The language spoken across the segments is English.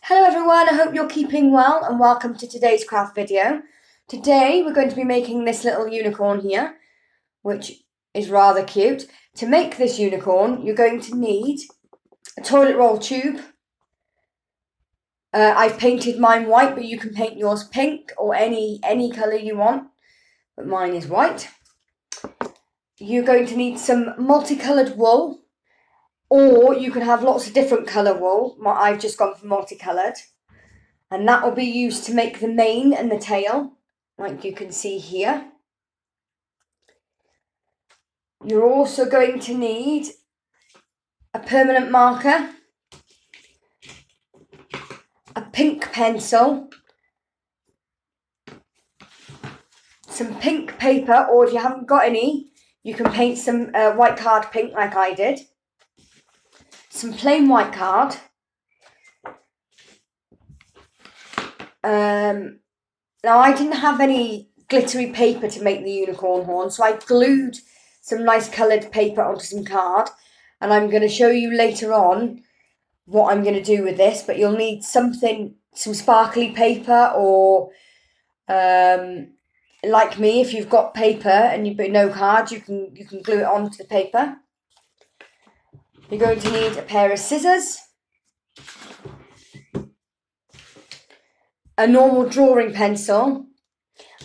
Hello everyone, I hope you're keeping well and welcome to today's craft video. Today we're going to be making this little unicorn here, which is rather cute. To make this unicorn, you're going to need a toilet roll tube. I've painted mine white, but you can paint yours pink or any colour you want, but mine is white. You're going to need some multicoloured wool, or you can have lots of different colour wool. I've just gone for multicoloured. And that will be used to make the mane and the tail, like you can see here. You're also going to need a permanent marker, a pink pencil, some pink paper, or if you haven't got any, you can paint some white card pink like I did, some plain white card, now I didn't have any glittery paper to make the unicorn horn, so I glued some nice coloured paper onto some card, and I'm going to show you later on what I'm going to do with this, but you'll need some sparkly paper, or like me, if you've got paper and you've got no cards, you can glue it onto the paper. You're going to need a pair of scissors, a normal drawing pencil,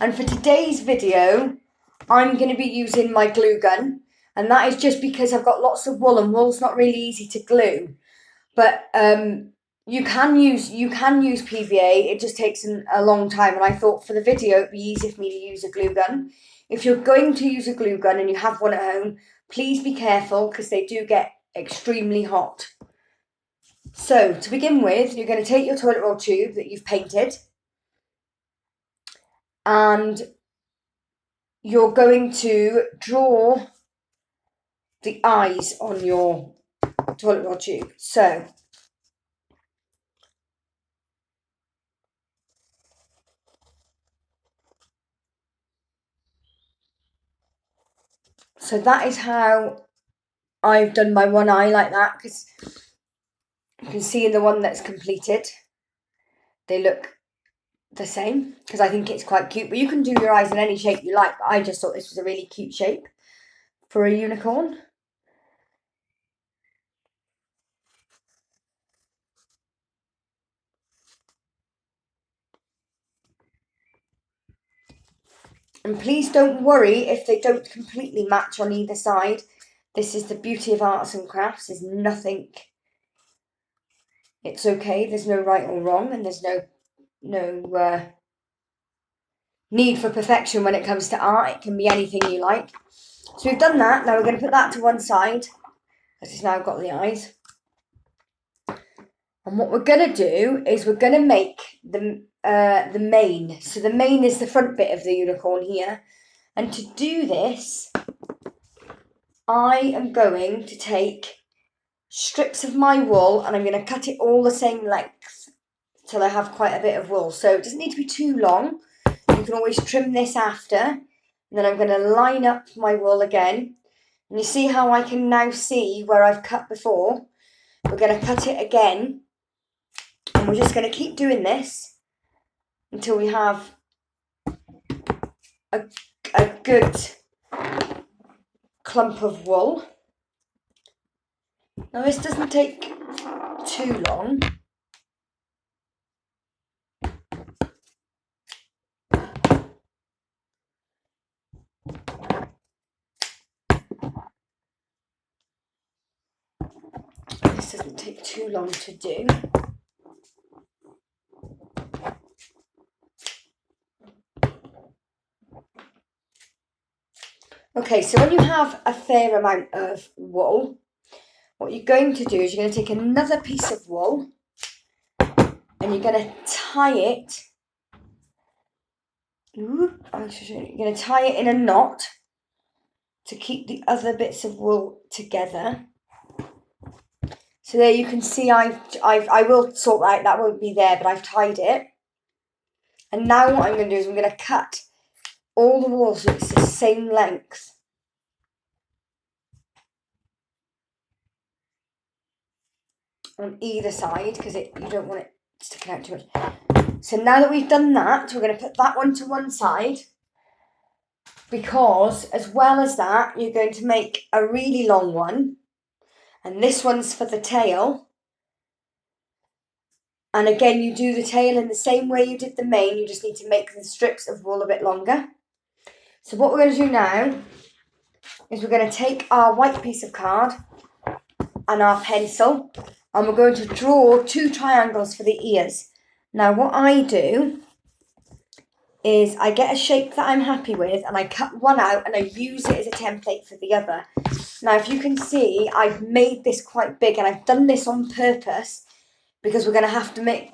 and for today's video I'm going to be using my glue gun, and that is just because I've got lots of wool and wool's not really easy to glue, but you can use PVA, it just takes a long time, and I thought for the video it'd be easier for me to use a glue gun. If you're going to use a glue gun and you have one at home, please be careful because they do get extremely hot. So to begin with, you're going to take your toilet roll tube that you've painted, and you're going to draw the eyes on your toilet roll tube. So that is how I've done my one eye, like that, because you can see in the one that's completed, they look the same, because I think it's quite cute, but you can do your eyes in any shape you like, but I just thought this was a really cute shape for a unicorn. And please don't worry if they don't completely match on either side. This is the beauty of arts and crafts, there's nothing, it's okay, there's no right or wrong, and there's no need for perfection when it comes to art. It can be anything you like. So we've done that. Now we're going to put that to one side, as it's now got the eyes. And what we're going to do is we're going to make the mane. So the mane is the front bit of the unicorn here. And to do this, I am going to take strips of my wool and I'm going to cut it all the same length till I have quite a bit of wool. So it doesn't need to be too long. You can always trim this after. And then I'm going to line up my wool again. And you see how I can now see where I've cut before? We're going to cut it again. And we're just going to keep doing this until we have a good clump of wool. Now this doesn't take too long. This doesn't take too long to do. Okay, so when you have a fair amount of wool, what you're going to do is you're going to take another piece of wool and you're going to tie it. You're going to tie it in a knot to keep the other bits of wool together. So there you can see I will sort that out, that won't be there, but I've tied it. And now what I'm going to do is I'm going to cut all the wool so it's the same length. On either side, because you don't want it sticking out too much. So now that we've done that, we're going to put that one to one side, because as well as that, you're going to make a really long one, and this one's for the tail. And again, you do the tail in the same way you did the mane, you just need to make the strips of wool a bit longer. So what we're going to do now is we're going to take our white piece of card and our pencil, and we're going to draw 2 triangles for the ears. Now what I do is I get a shape that I'm happy with, and I cut one out and I use it as a template for the other. Now if you can see, I've made this quite big, and I've done this on purpose because we're going to have to make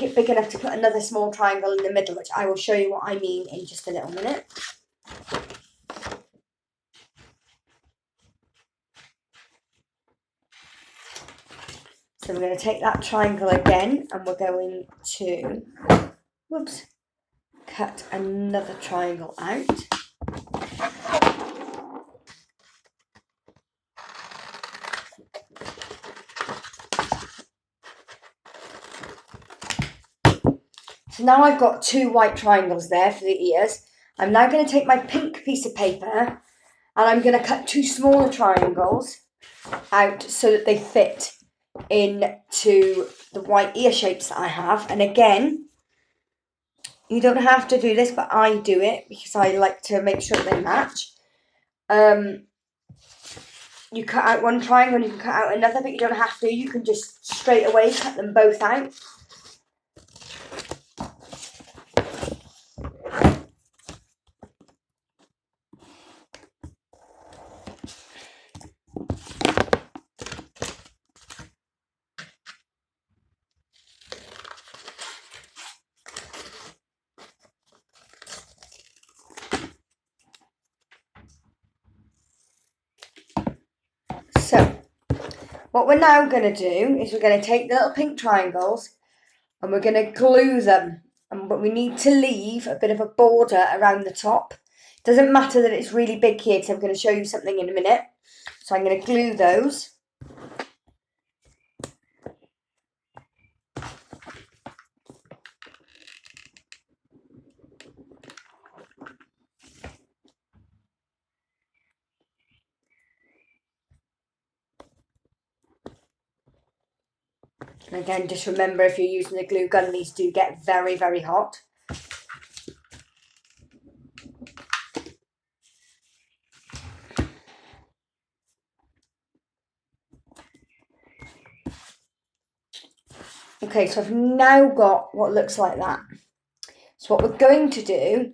it big enough to put another small triangle in the middle, which I will show you what I mean in just a little minute. So we're going to take that triangle again, and we're going to, cut another triangle out. So now I've got 2 white triangles there for the ears. I'm now going to take my pink piece of paper, and I'm going to cut 2 smaller triangles out so that they fit into the white ear shapes that I have. And again, you don't have to do this, but I do it because I like to make sure they match. You cut out one triangle and you can cut out another, but you don't have to. You can just straight away cut them both out. So, what we're now going to do is we're going to take the little pink triangles and we're going to glue them. But we need to leave a bit of a border around the top. Doesn't matter that it's really big here, because I'm going to show you something in a minute. So I'm going to glue those. And again, just remember, if you're using a glue gun, these do get very, very hot. Okay, so I've now got what looks like that. So what we're going to do,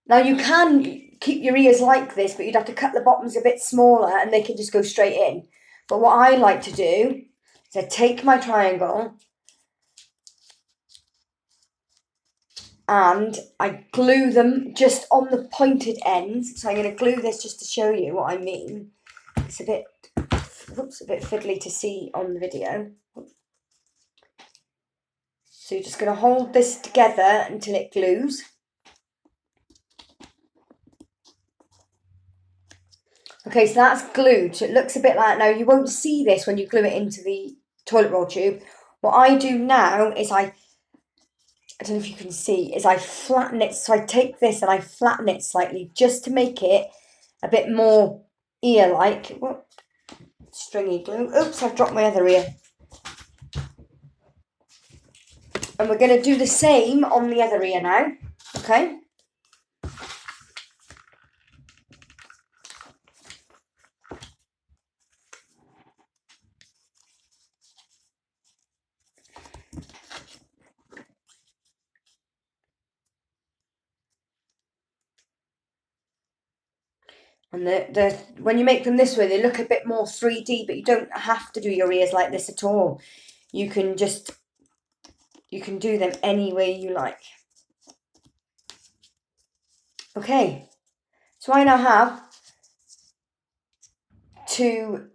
now you can keep your ears like this, but you'd have to cut the bottoms a bit smaller and they can just go straight in. But what I like to do is I take my triangle and I glue them just on the pointed ends. So I'm going to glue this just to show you what I mean. It's a bit fiddly to see on the video. So you're just going to hold this together until it glues. Okay, so that's glued. So it looks a bit like, now you won't see this when you glue it into the toilet roll tube. What I do now is I don't know if you can see, is I flatten it. So I take this and I flatten it slightly just to make it a bit more ear-like. Stringy glue. Oops, I've dropped my other ear. And we're going to do the same on the other ear now, okay? And when you make them this way, they look a bit more 3D, but you don't have to do your ears like this at all. You can do them any way you like. Okay, so I now have 2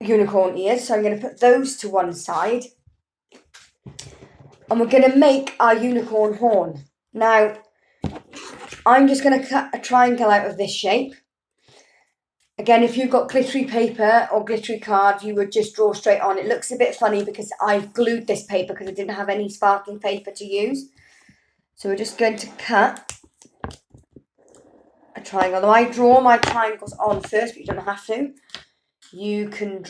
unicorn ears, so I'm going to put those to one side. And we're going to make our unicorn horn. Now, I'm just going to cut a triangle out of this shape. Again, if you've got glittery paper or glittery card, you would just draw straight on. It looks a bit funny because I've glued this paper because I didn't have any sparkling paper to use. So we're just going to cut a triangle. Now I draw my triangles on first, but you don't have to. You can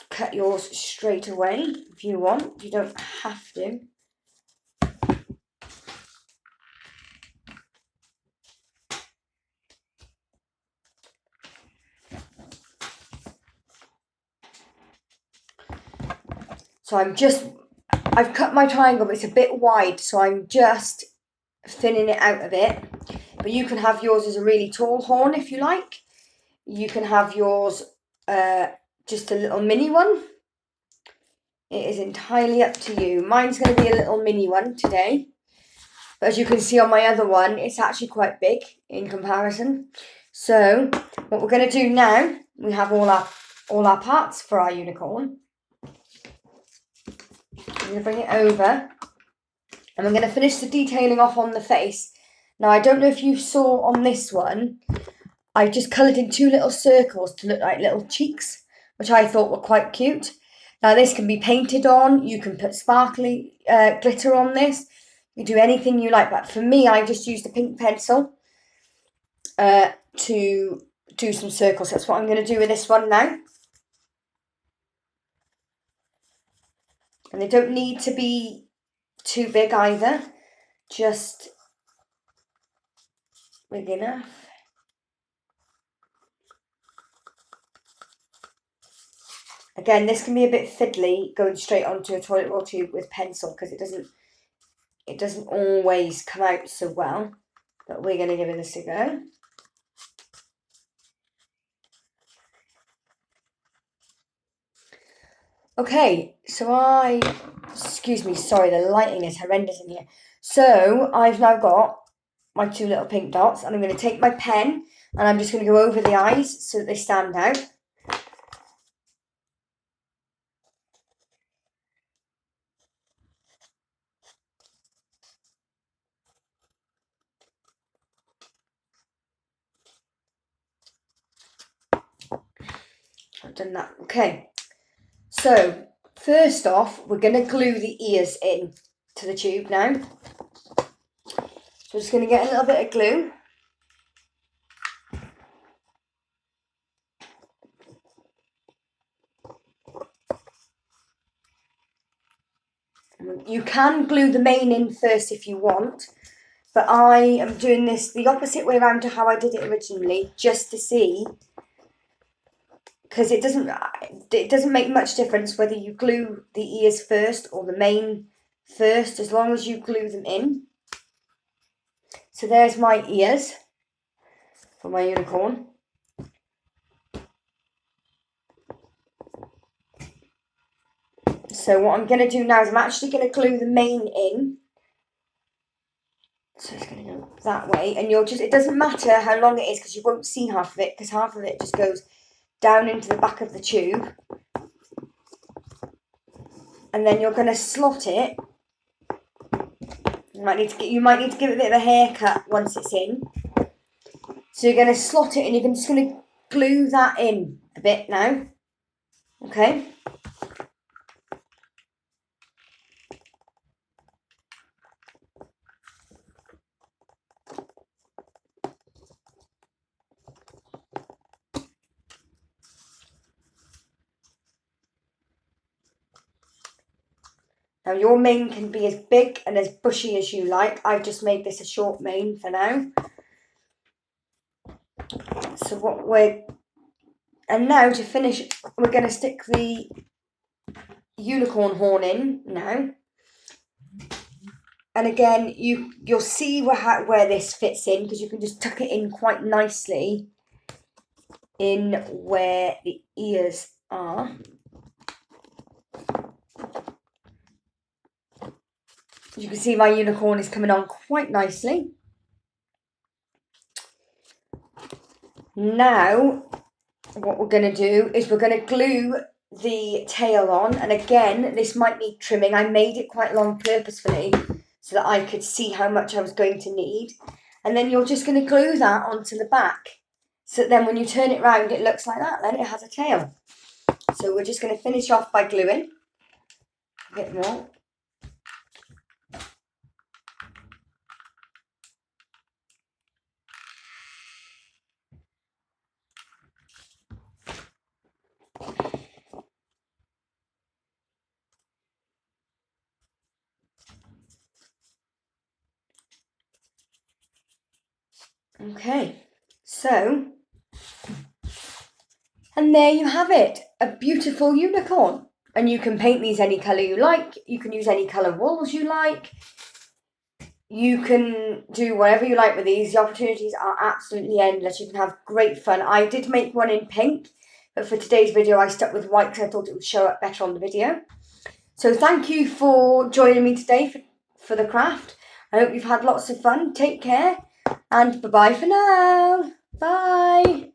cut yours straight away if you want. You don't have to. So I've cut my triangle, but it's a bit wide, so I'm just thinning it out a bit. But you can have yours as a really tall horn if you like. You can have yours just a little mini one. It is entirely up to you. Mine's going to be a little mini one today. But as you can see on my other one, it's actually quite big in comparison. So what we're going to do now, we have all our parts for our unicorn. I'm going to bring it over. And we're going to finish the detailing off on the face. Now, I don't know if you saw on this one, I just coloured in 2 little circles to look like little cheeks, which I thought were quite cute. Now, this can be painted on. You can put sparkly glitter on this. You do anything you like. But for me, I just used a pink pencil to do some circles. That's what I'm going to do with this one now. And they don't need to be too big either. Just big enough. Again, this can be a bit fiddly going straight onto a toilet roll tube with pencil because it doesn't always come out so well. But we're going to give this a go. Okay, so excuse me, sorry, the lighting is horrendous in here. So I've now got my 2 little pink dots, and I'm going to take my pen and I'm just going to go over the eyes so that they stand out. I've done that. Okay, so first off, we're going to glue the ears in to the tube now. So we're just going to get a little bit of glue. You can glue the mane in first if you want, but I am doing this the opposite way around to how I did it originally, just to see, because it doesn't make much difference whether you glue the ears first or the mane first, as long as you glue them in. So there's my ears for my unicorn. So what I'm going to do now is I'm actually going to glue the mane in. So it's going to go that way, and it doesn't matter how long it is because you won't see half of it, because half of it just goes down into the back of the tube. And then you're going to slot it. You might need to give it a bit of a haircut once it's in. So you're going to slot it, and you're just going to glue that in a bit now. Okay. Now your mane can be as big and as bushy as you like. I've just made this a short mane for now. So and now to finish, we're going to stick the unicorn horn in now. And again, you'll see where this fits in, because you can just tuck it in quite nicely in where the ears are. As you can see, my unicorn is coming on quite nicely. Now, what we're going to do is we're going to glue the tail on. And again, this might need trimming. I made it quite long purposefully so that I could see how much I was going to need. And then you're just going to glue that onto the back. So then when you turn it round, it looks like that. Then it has a tail. So we're just going to finish off by gluing a bit more. Okay, so, and there you have it, a beautiful unicorn. And you can paint these any colour you like. You can use any colour walls you like. You can do whatever you like with these. The opportunities are absolutely endless. You can have great fun. I did make one in pink, but for today's video I stuck with white because I thought it would show up better on the video. So thank you for joining me today for the craft. I hope you've had lots of fun. Take care and bye-bye for now. Bye.